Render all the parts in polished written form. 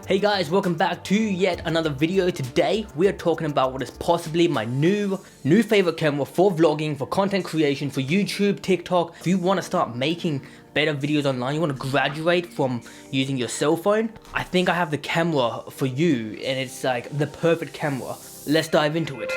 Hey guys, welcome back to yet another video. Today we are talking about what is possibly my new favorite camera for vlogging, for content creation, for YouTube, TikTok. If you want to start making better videos online, you want to graduate from using your cell phone, I think I have the camera for you, and it's like the perfect camera. Let's dive into it.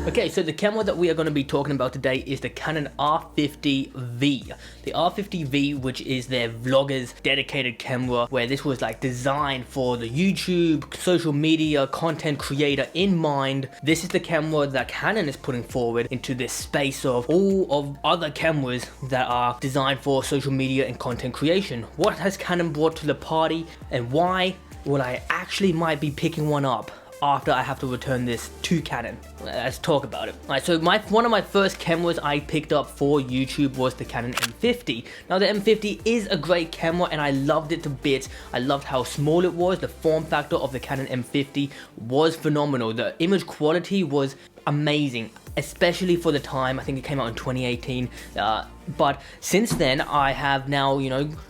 Okay, so the camera that we are going to be talking about today is the Canon R50V. The R50V, which is their vloggers dedicated camera, where this was like designed for the YouTube, social media, content creator in mind. This is the camera that Canon is putting forward into this space of all of other cameras that are designed for social media and content creation. What has Canon brought to the party, and why will I actually might be picking one up after I have to return this to Canon? Let's talk about it. Alright, so one of my first cameras I picked up for YouTube was the Canon M50. Now the M50 is a great camera and I loved it to bits. I loved how small it was. The form factor of the Canon M50 was phenomenal. The image quality was amazing, especially for the time. I think it came out in 2018, but since then I have now,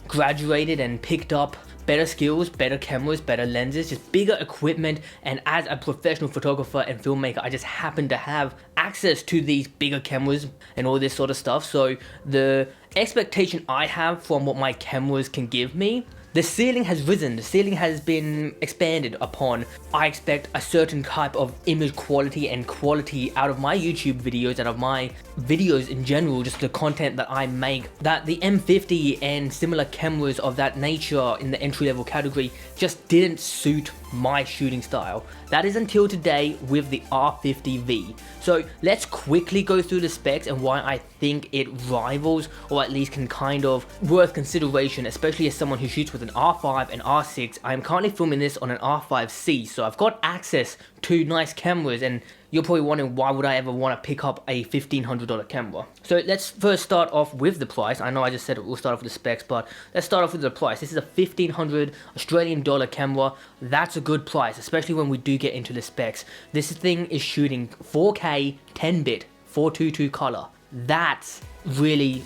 graduated and picked up better skills, better cameras, better lenses, just bigger equipment, and as a professional photographer and filmmaker, I just happen to have access to these bigger cameras and all this sort of stuff. So the expectation I have from what my cameras can give me, the ceiling has risen, the ceiling has been expanded upon. I expect a certain type of image quality and quality out of my YouTube videos and of my videos in general, just the content that I make, that the M50 and similar cameras of that nature in the entry-level category just didn't suit my shooting style. That is until today with the R50V. So let's quickly go through the specs and why I think it rivals, or at least can kind of worth consideration, especially as someone who shoots with an R5 and R6. I'm currently filming this on an R5C, so I've got access to nice cameras, and you're probably wondering why would I ever want to pick up a $1,500 camera. So let's first start off with the price. I know I just said we'll start off with the specs, but let's start off with the price. This is a 1,500 Australian dollar camera. That's a good price, especially when we do get into the specs. This thing is shooting 4K 10-bit 422 color. That's really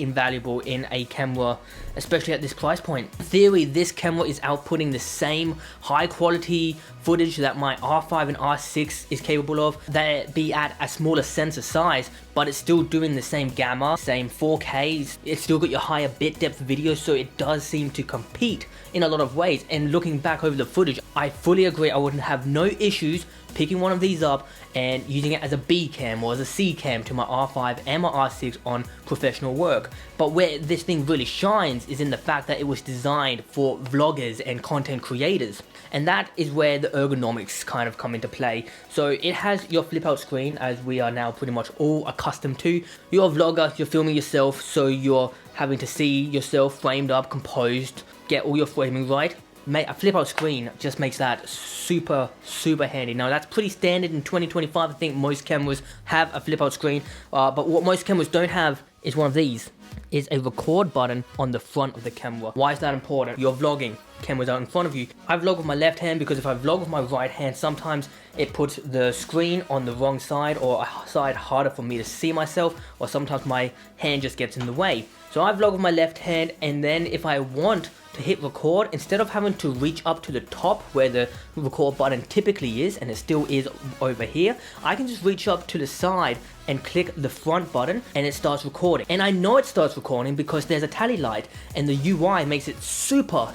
invaluable in a camera, especially at this price point. In theory, this camera is outputting the same high quality footage that my R5 and R6 is capable of, that be at a smaller sensor size, but it's still doing the same gamma, same 4Ks. It's still got your higher bit depth video, so it does seem to compete in a lot of ways. And looking back over the footage, I fully agree. I wouldn't have no issues picking one of these up and using it as a B cam or as a C cam to my R5 and my R6 on professional work. But where this thing really shines is in the fact that it was designed for vloggers and content creators, and that is where the ergonomics kind of come into play. So it has your flip out screen, as we are now pretty much all accustomed to. You're a vlogger, you're filming yourself, so you're having to see yourself framed up, composed, get all your framing right. A flip out screen just makes that super handy. Now that's pretty standard in 2025. I think most cameras have a flip out screen, but what most cameras don't have is one of these, is a record button on the front of the camera. Why is that important? You're vlogging, camera's out in front of you. I vlog with my left hand because if I vlog with my right hand, sometimes it puts the screen on the wrong side, or a side harder for me to see myself, or sometimes my hand just gets in the way. So I vlog with my left hand, and then if I want to hit record, instead of having to reach up to the top where the record button typically is, and it still is over here, I can just reach up to the side and click the front button and it starts recording. And I know it starts recording because there's a tally light and the UI makes it super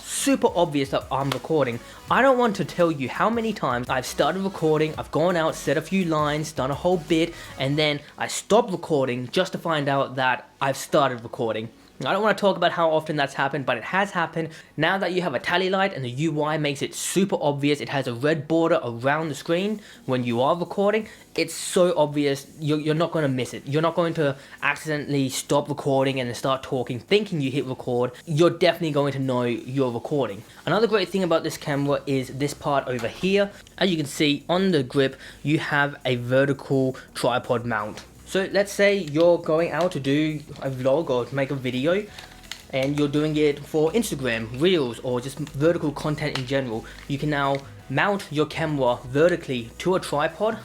obvious that I'm recording. I don't want to tell you how many times I've started recording, I've gone out, said a few lines, done a whole bit, and then I stop recording just to find out that I've started recording. I don't want to talk about how often that's happened, but it has happened. Now that you have a tally light and the UI makes it super obvious, it has a red border around the screen when you are recording, it's so obvious, you're not going to miss it. You're not going to accidentally stop recording and then start talking thinking you hit record. You're definitely going to know you're recording. Another great thing about this camera is this part over here. As you can see on the grip, you have a vertical tripod mount. So let's say you're going out to do a vlog or to make a video and you're doing it for Instagram, Reels, or just vertical content in general. You can now mount your camera vertically to a tripod,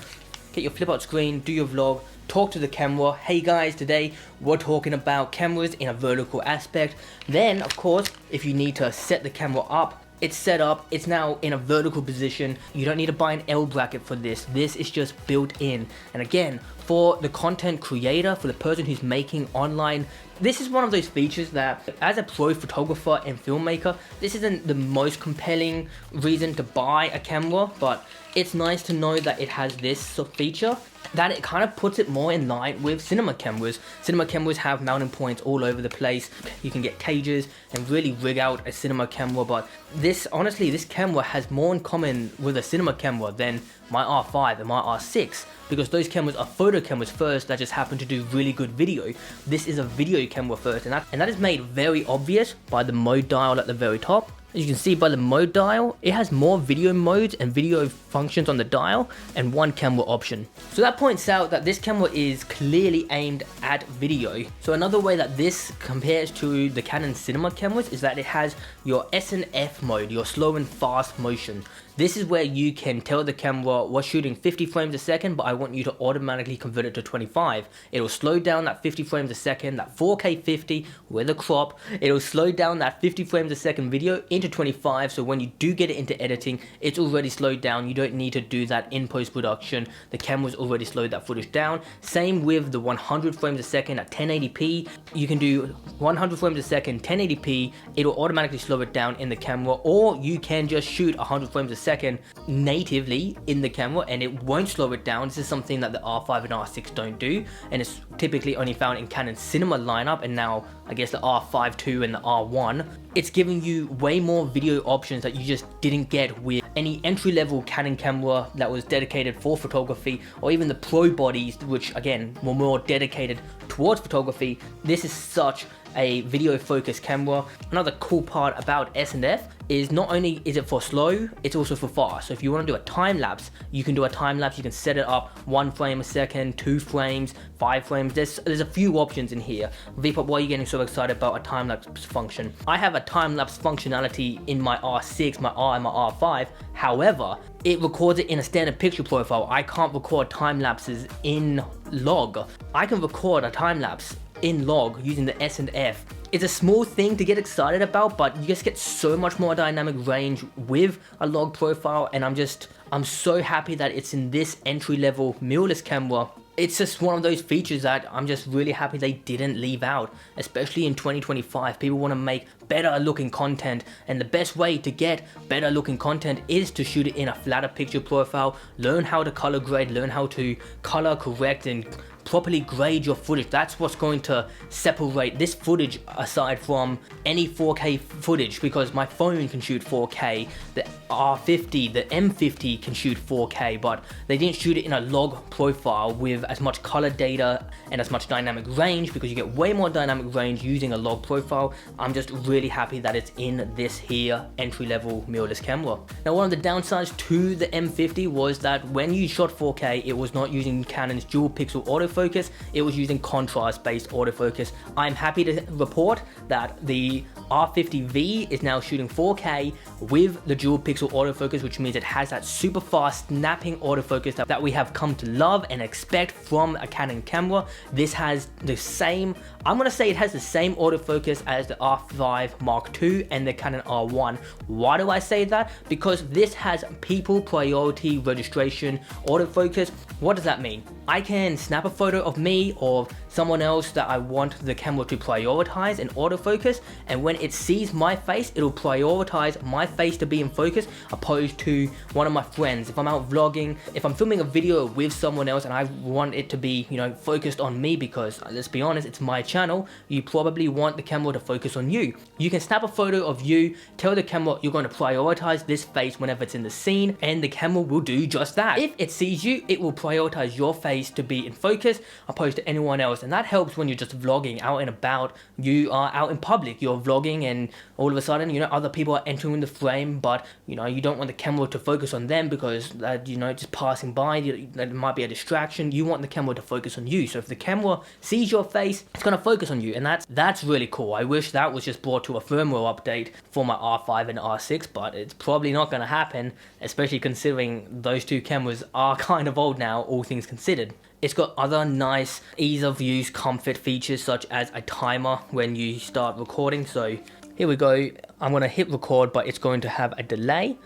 get your flip out screen, do your vlog, talk to the camera. Hey guys, today we're talking about cameras in a vertical aspect. Then of course, if you need to set the camera up, it's set up, it's now in a vertical position. You don't need to buy an L bracket for this. This is just built in. And again, for the content creator, for the person who's making online, this is one of those features that as a pro photographer and filmmaker, this isn't the most compelling reason to buy a camera, but it's nice to know that it has this feature, that it kind of puts it more in line with cinema cameras. Cinema cameras have mounting points all over the place. You can get cages and really rig out a cinema camera, but this, honestly, this camera has more in common with a cinema camera than my R5 and my R6, because those cameras are photo cameras first that just happen to do really good video. This is a video camera first, and that is made very obvious by the mode dial at the very top. As you can see by the mode dial, it has more video modes and video functions on the dial and one camera option. So that points out that this camera is clearly aimed at video. So another way that this compares to the Canon cinema cameras is that it has your S and F mode, your slow and fast motion. This is where you can tell the camera we're shooting 50 frames a second, but I want you to automatically convert it to 25. It'll slow down that 50 frames a second, that 4K 50 with a crop. It'll slow down that 50 frames a second video into 25, so when you do get it into editing, it's already slowed down. You don't need to do that in post-production. The camera's already slowed that footage down. Same with the 100 frames a second at 1080p. You can do 100 frames a second, 1080p. It'll automatically slow it down in the camera, or you can just shoot 100 frames a second natively in the camera and it won't slow it down. This is something that the R5 and R6 don't do, and it's typically only found in Canon cinema lineup, and now I guess the R5 II and the R1. It's giving you way more video options that you just didn't get with any entry-level Canon camera that was dedicated for photography, or even the pro bodies, which again were more dedicated towards photography. This is such a video focused camera. Another cool part about S and F is not only is it for slow, it's also for fast. So if you want to do a time lapse, you can do a time lapse. You can set it up 1 frame a second, 2 frames, 5 frames. There's a few options in here. Vipop, why are you getting so excited about a time lapse function? I have a time lapse functionality in my R6, my R and my R5. However, it records it in a standard picture profile. I can't record time lapses in log. I can record a time lapse in log using the S and F. It's a small thing to get excited about, but you just get so much more dynamic range with a log profile, and I'm so happy that it's in this entry-level mirrorless camera. It's just one of those features that I'm just really happy they didn't leave out, especially in 2025. People want to make better looking content, and the best way to get better looking content is to shoot it in a flatter picture profile. Learn how to color grade, learn how to color correct and properly grade your footage. That's what's going to separate this footage aside from any 4K footage, because my phone can shoot 4K, the R50, the M50 can shoot 4K, but they didn't shoot it in a log profile with as much color data and as much dynamic range, because you get way more dynamic range using a log profile. I'm just really happy that it's in this here entry-level mirrorless camera. Now, one of the downsides to the M50 was that when you shot 4K, it was not using Canon's dual pixel autofocus, it was using contrast-based autofocus. I'm happy to report that the R50V is now shooting 4K with the dual pixel autofocus, which means it has that super fast snapping autofocus that we have come to love and expect from a Canon camera. This has the same, I'm gonna say it has the same autofocus as the R5 Mark II and the Canon R1. Why do I say that? Because this has people priority registration autofocus. What does that mean? I can snap a photo of me or someone else that I want the camera to prioritize in autofocus, and when it sees my face, it'll prioritize my face to be in focus opposed to one of my friends. If I'm out vlogging, if I'm filming a video with someone else and I want it to be, you know, focused on me, because let's be honest, it's my channel, you probably want the camera to focus on you. You can snap a photo of you, tell the camera you're going to prioritize this face whenever it's in the scene, and the camera will do just that. If it sees you, it will prioritize your face to be in focus opposed to anyone else, and that helps when you're just vlogging out and about. You are out in public, you're vlogging, and all of a sudden, you know, other people are entering the frame, but you know, you don't want the camera to focus on them because you know, just passing by, that might be a distraction. You want the camera to focus on you. So if the camera sees your face, it's going to focus on you, and that's really cool. I wish that was just brought to a firmware update for my R5 and R6, but it's probably not going to happen, especially considering those two cameras are kind of old now, all things considered. It's got other nice ease of use comfort features, such as a timer when you start recording. So here we go, I'm going to hit record, but it's going to have a delay.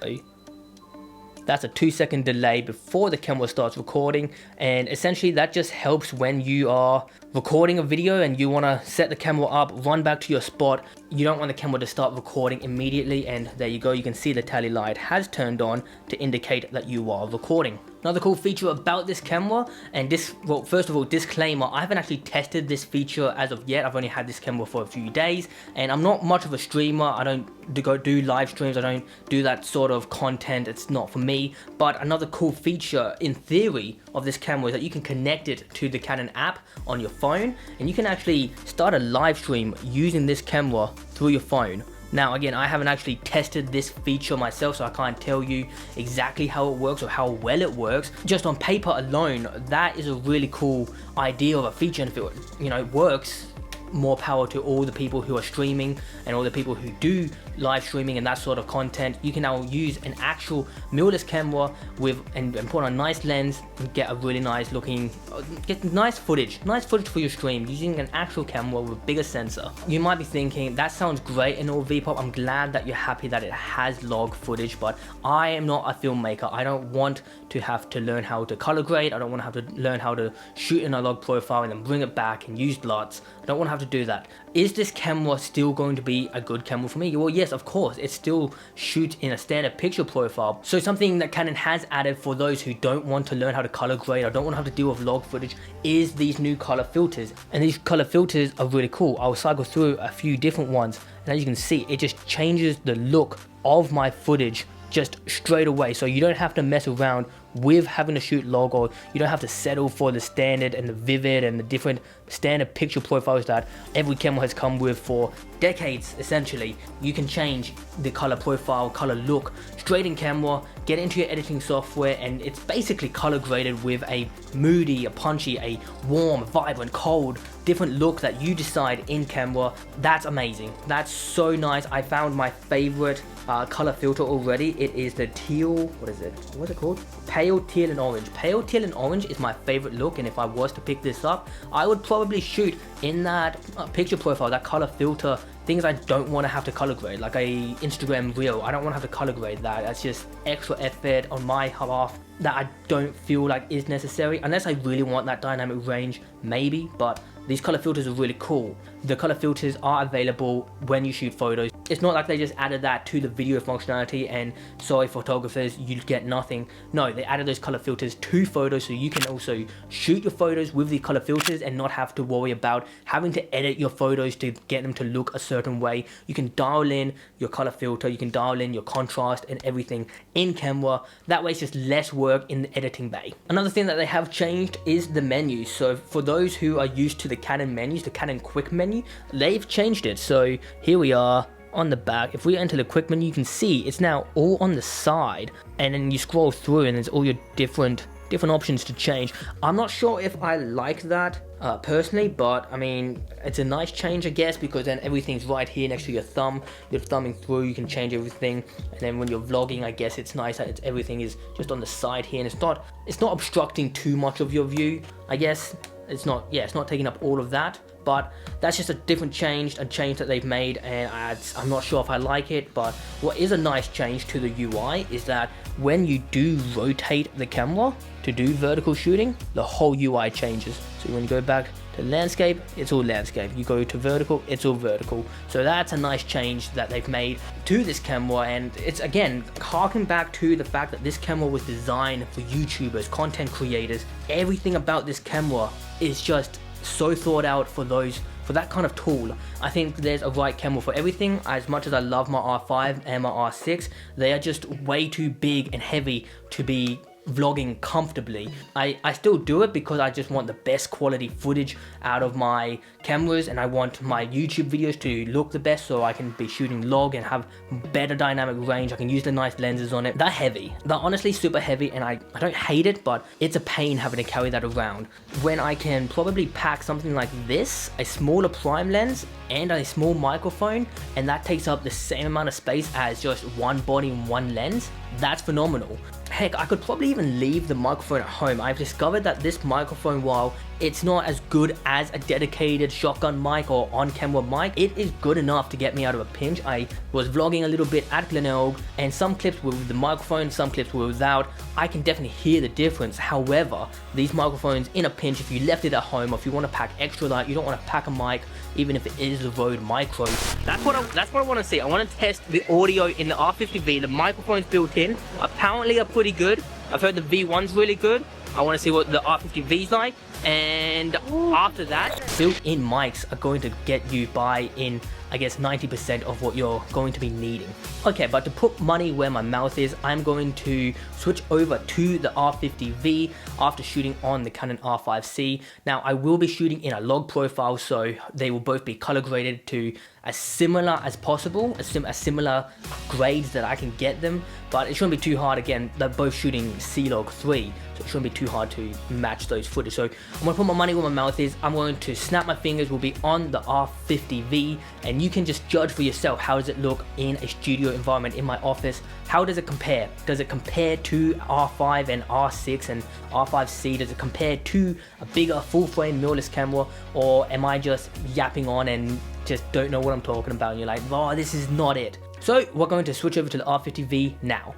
That's a 2-second delay before the camera starts recording, and essentially that just helps when you are recording a video and you want to set the camera up, run back to your spot. You don't want the camera to start recording immediately, and there you go, you can see the tally light has turned on to indicate that you are recording. Another cool feature about this camera, and this, well, first of all, disclaimer, I haven't actually tested this feature as of yet. I've only had this camera for a few days, and I'm not much of a streamer. I don't do live streams. I don't do that sort of content. It's not for me. But another cool feature in theory of this camera is that you can connect it to the Canon app on your phone, and you can actually start a live stream using this camera through your phone. Now again, I haven't actually tested this feature myself, so I can't tell you exactly how it works or how well it works. Just on paper alone, that is a really cool idea of a feature, and if it, you know, works, more power to all the people who are streaming and all the people who do live streaming and that sort of content. You can now use an actual mirrorless camera with and put on a nice lens and get a really nice looking, get nice footage for your stream using an actual camera with a bigger sensor. You might be thinking, that sounds great and all, Vipop. I'm glad that you're happy that it has log footage, but I am not a filmmaker. I don't want to have to learn how to color grade. I don't want to have to learn how to shoot in a log profile and then bring it back and use LUTs. I don't want to have to do that. Is this camera still going to be a good camera for me? Well, yes, of course. It still shoots in a standard picture profile. So something that Canon has added for those who don't want to learn how to color grade or don't want to have to deal with log footage is these new color filters. And these color filters are really cool. I'll cycle through a few different ones, and as you can see, it just changes the look of my footage just straight away. So you don't have to mess around with having to shoot log, or you don't have to settle for the standard and the vivid and the different standard picture profiles that every camera has come with for decades. Essentially, you can change the color profile, color look straight in camera, get into your editing software, and it's basically color graded with a moody, a punchy, a warm, vibrant, cold, different look that you decide in camera. That's amazing. That's so nice. I found my favorite color filter already. It is the teal, what's it called? Pale teal and orange. Pale teal and orange is my favorite look, and if I was to pick this up, I would probably shoot in that picture profile, that color filter, things I don't want to have to color grade, like a Instagram reel. I don't want to have to color grade that. That's just extra effort on my half that I don't feel like is necessary, unless I really want that dynamic range, maybe. But these color filters are really cool. The color filters are available when you shoot photos. It's not like they just added that to the video functionality and sorry photographers, you get nothing. No, they added those color filters to photos, so you can also shoot your photos with the color filters and not have to worry about having to edit your photos to get them to look a certain way. You can dial in your color filter, you can dial in your contrast and everything in camera. That way it's just less work in the editing bay. Another thing that they have changed is the menus. So for those who are used to the Canon menus, the Canon quick menu, they've changed it. So here we are on the back. If we enter the quick menu, you can see it's now all on the side, and then you scroll through and there's all your different options to change. I'm not sure if I like that personally, but I mean, it's a nice change, I guess, because then everything's right here next to your thumb. You're thumbing through, you can change everything, and then when you're vlogging, I guess it's nice that everything is just on the side here, and it's not obstructing too much of your view, I guess. It's not, yeah, it's not taking up all of that, but that's just a different change, a change that they've made, and I'm not sure if I like it. But what is a nice change to the UI is that when you do rotate the camera to do vertical shooting, the whole UI changes. So when you go back to landscape, it's all landscape. You go to vertical, it's all vertical. So that's a nice change that they've made to this camera, and it's again harking back to the fact that this camera was designed for YouTubers, content creators. Everything about this camera is just so thought out for that kind of tool. I think there's a right camera for everything. As much as I love my R5 and my R6, they are just way too big and heavy to be vlogging comfortably. I still do it because I just want the best quality footage out of my cameras, and I want my YouTube videos to look the best so I can be shooting log and have better dynamic range. I can use the nice lenses on it. They're heavy. They're honestly super heavy, and I don't hate it, but it's a pain having to carry that around. When I can probably pack something like this, a smaller prime lens and a small microphone, and that takes up the same amount of space as just one body and one lens, that's phenomenal. Heck, I could probably even leave the microphone at home. I've discovered that this microphone, while it's not as good as a dedicated shotgun mic or on-camera mic, it is good enough to get me out of a pinch. I was vlogging a little bit at Glenelg, and some clips were with the microphone, some clips were without. I can definitely hear the difference. However, these microphones in a pinch, if you left it at home, or if you want to pack extra light, you don't want to pack a mic, even if it is the Rode Micro. That's what I want to see. I want to test the audio in the R50V. The microphone's built in. Apparently are pretty good. I've heard the V1's really good. I want to see what the R50V's like, and after that, built-in mics are going to get you by in, I guess, 90% of what you're going to be needing. Okay, but to put money where my mouth is, I'm going to switch over to the R50V after shooting on the Canon R5C. Now, I will be shooting in a log profile, so they will both be color graded to as similar as possible, as similar grades that I can get them, but it shouldn't be too hard. Again, they're both shooting C-Log 3, so it shouldn't be too hard to match those footage. So I'm going to put my money where my mouth is. I'm going to snap my fingers, will be on the R50V, and you can just judge for yourself. How does it look in a studio environment in my office? How does it compare? Does it compare to R5 and R6 and R5C? Does it compare to a bigger full frame mirrorless camera, or am I just yapping on and just don't know what I'm talking about, and you're like, oh, this is not it? So we're going to switch over to the R50V now.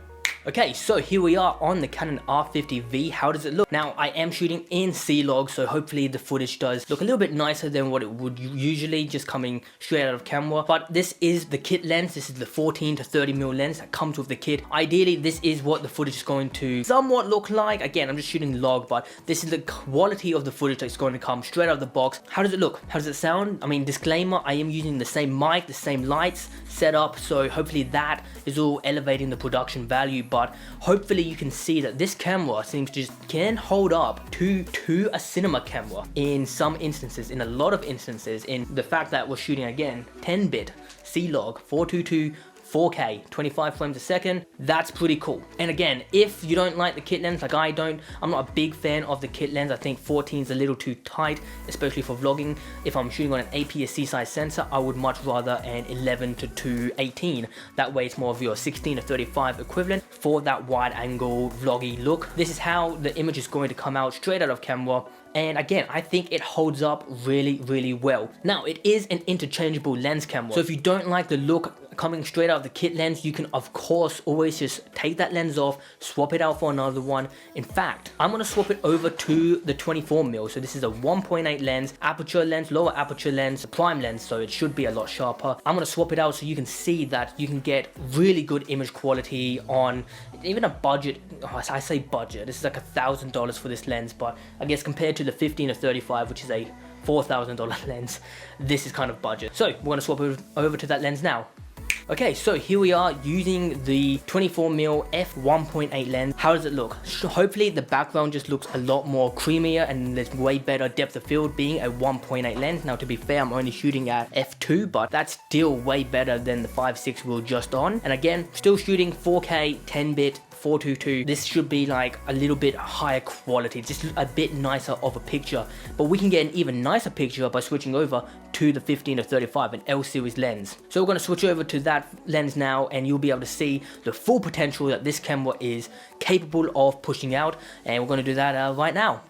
Okay, so here we are on the Canon R50V. How does it look? Now, I am shooting in C-Log, so hopefully the footage does look a little bit nicer than what it would usually just coming straight out of camera. But this is the kit lens. This is the 14 to 30mm lens that comes with the kit. Ideally, this is what the footage is going to somewhat look like. Again, I'm just shooting log, but this is the quality of the footage that's going to come straight out of the box. How does it look? How does it sound? I mean, disclaimer, I am using the same mic, the same lights set up, so hopefully that is all elevating the production value. But hopefully you can see that this camera seems to just can hold up to a cinema camera in some instances, in a lot of instances, in the fact that we're shooting again 10-bit C-Log 422 4K 25 frames a second. That's pretty cool. And again, if you don't like the kit lens like I don't, I'm not a big fan of the kit lens. I think 14 is a little too tight, especially for vlogging. If I'm shooting on an APS-C size sensor, I would much rather an 11 to 218. That way it's more of your 16 to 35 equivalent for that wide angle vloggy look. This is how the image is going to come out straight out of camera. And again, I think it holds up really, really well. Now, it is an interchangeable lens camera. So if you don't like the look coming straight out of the kit lens, you can of course always just take that lens off, swap it out for another one. In fact, I'm going to swap it over to the 24mm. So this is a 1.8 lens, aperture lens, lower aperture lens, prime lens, so it should be a lot sharper. I'm going to swap it out so you can see that you can get really good image quality on even a budget. I say budget, this is like $1,000 for this lens, but I guess compared to the 15 to 35, which is a $4,000 lens, this is kind of budget. So we're going to swap over to that lens now. Okay, so here we are using the 24mm f1.8 lens. How does it look? Hopefully the background just looks a lot more creamier and there's way better depth of field being a 1.8 lens. Now, to be fair, I'm only shooting at f2, but that's still way better than the 5.6 we were just on. And again, still shooting 4K 10-bit 422. This should be like a little bit higher quality, just a bit nicer of a picture, but we can get an even nicer picture by switching over to the 15 to 35, an L series lens. So we're going to switch over to that lens now, and you'll be able to see the full potential that this camera is capable of pushing out, and we're going to do that right now.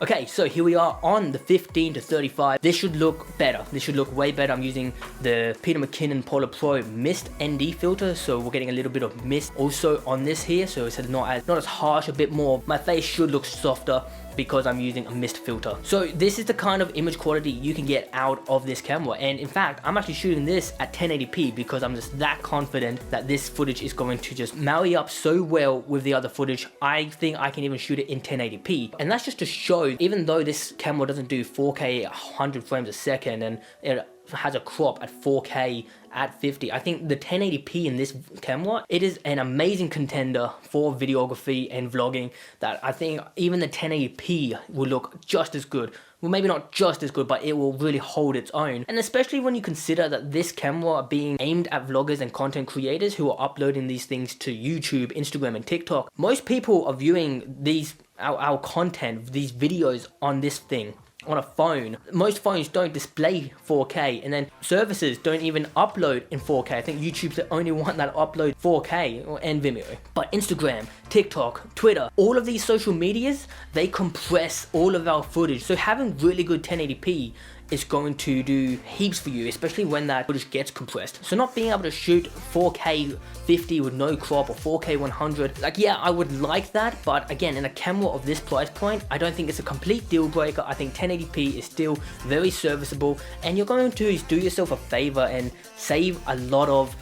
Okay, so here we are on the 15 to 35. This should look better. This should look way better. I'm using the Peter McKinnon Polar Pro Mist ND filter, so we're getting a little bit of mist also on this here, so it's not as harsh, a bit more. My face should look softer because I'm using a mist filter. So this is the kind of image quality you can get out of this camera, and in fact I'm actually shooting this at 1080p because I'm just that confident that this footage is going to just marry up so well with the other footage. I think I can even shoot it in 1080p, and that's just to show, even though this camera doesn't do 4K 100 frames a second and it has a crop at 4K at 50, I think the 1080p in this camera, it is an amazing contender for videography and vlogging, that I think even the 1080p will look just as good. Well, maybe not just as good, but it will really hold its own. And especially when you consider that this camera being aimed at vloggers and content creators who are uploading these things to YouTube, Instagram and TikTok, most people are viewing these our content, these videos on this thing, on a phone. Most phones don't display 4K, and then services don't even upload in 4K. I think YouTube's the only one that uploads 4K, and Vimeo. But Instagram, TikTok, Twitter, all of these social medias, they compress all of our footage. So having really good 1080p is going to do heaps for you, especially when that footage gets compressed. So not being able to shoot 4K 50 with no crop, or 4K 100, like, yeah, I would like that, but again, in a camera of this price point, I don't think it's a complete deal breaker. I think 1080p is still very serviceable, and you're going to do yourself a favor and save a lot of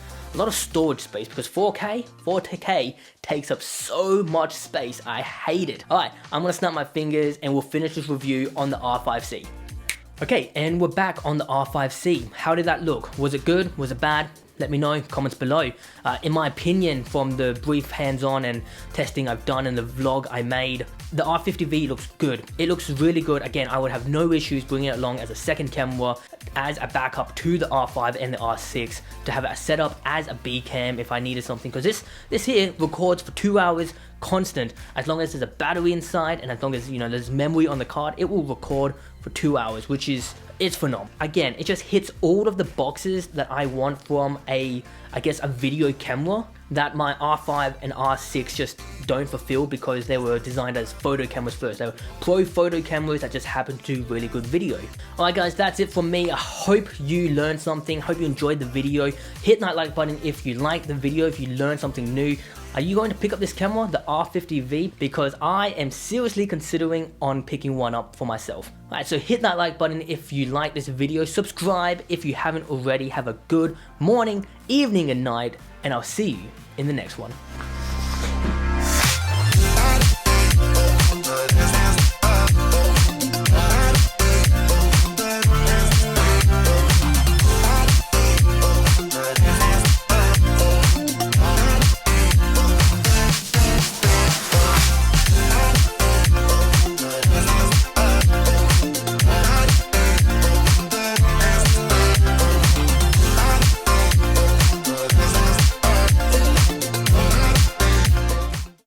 storage space, because 4K takes up so much space. I hate it. Alright, I'm gonna snap my fingers and we'll finish this review on the R5C. Okay, and we're back on the R5C. How did that look? Was it good? Was it bad? Let me know, comments below. In my opinion, from the brief hands-on and testing I've done in the vlog I made, the R50V looks good. It looks really good. Again, I would have no issues bringing it along as a second camera, as a backup to the R5 and the R6, to have it set up as a B cam if I needed something, because this here records for 2 hours constant. As long as there's a battery inside and as long as, you know, there's memory on the card, it will record for 2 hours, which is, it's phenomenal. Again, it just hits all of the boxes that I want from a video camera that my R5 and R6 just don't fulfill, because they were designed as photo cameras first. They were pro photo cameras that just happen to do really good video. Alright guys, that's it from me. I hope you learned something. Hope you enjoyed the video. Hit that like button if you liked the video, if you learned something new. Are you going to pick up this camera, the R50V? Because I am seriously considering on picking one up for myself. Alright, so hit that like button if you like this video. Subscribe if you haven't already. Have a good morning, evening and night, and I'll see you in the next one.